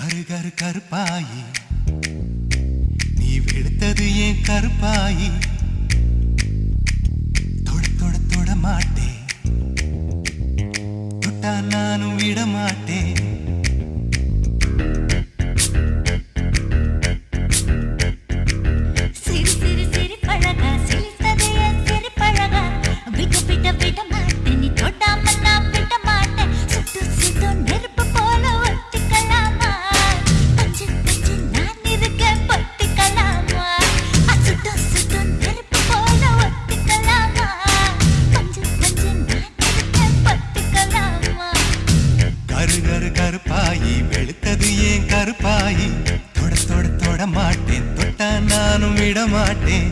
கரு கருப்பாயி நீ வெளுத்தது ஏன் கருப்பாயி தொட தொட தொட மாட்டேன் தொட்டா நானும் விட மாட்டேன் கருப்பாயி வெளுத்தது ஏன் கருப்பாயி தொட தொட தொட மாட்டேன் தொட்டா நானும் விட மாட்டேன்